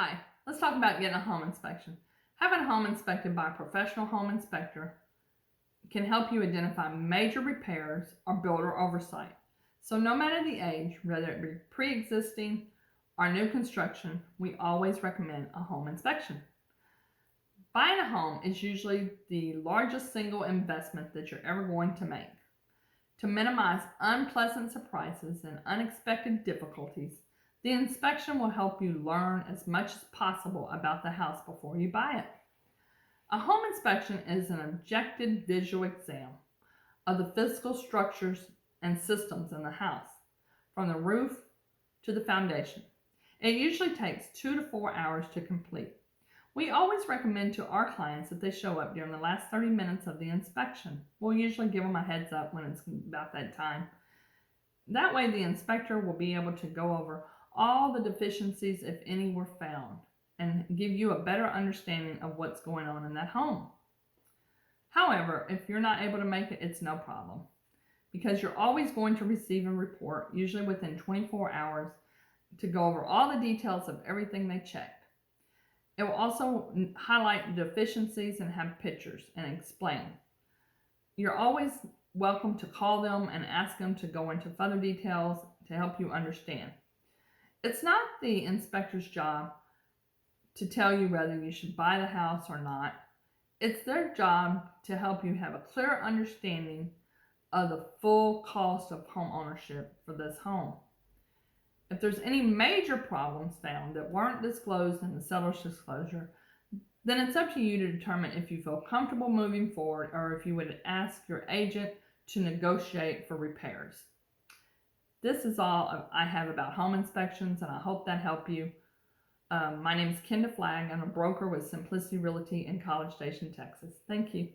Hi, let's talk about getting a home inspection. Having a home inspected by a professional home inspector can help you identify major repairs or builder oversight. So, no matter the age, whether it be pre existing or new construction, we always recommend a home inspection. Buying a home is usually the largest single investment that you're ever going to make. To minimize unpleasant surprises and unexpected difficulties, the inspection will help you learn as much as possible about the house before you buy it. A home inspection is an objective visual exam of the physical structures and systems in the house, from the roof to the foundation. It usually takes 2 to 4 hours to complete. We always recommend to our clients that they show up during the last 30 minutes of the inspection. We'll usually give them a heads up when it's about that time. That way, the inspector will be able to go over all the deficiencies, if any were found, and give you a better understanding of what's going on in that home. However, if you're not able to make it, it's no problem because you're always going to receive a report, usually within 24 hours, to go over all the details of everything they checked. It will also highlight deficiencies and have pictures and explain. You're always welcome to call them and ask them to go into further details to help you understand. It's not the inspector's job to tell you whether you should buy the house or not. It's their job to help you have a clear understanding of the full cost of home ownership for this home. If there's any major problems found that weren't disclosed in the seller's disclosure, then it's up to you to determine if you feel comfortable moving forward or if you would ask your agent to negotiate for repairs. This is all I have about home inspections, and I hope that helped you. My name is Kenda Flagg. I'm a broker with Simplicity Realty in College Station, Texas. Thank you.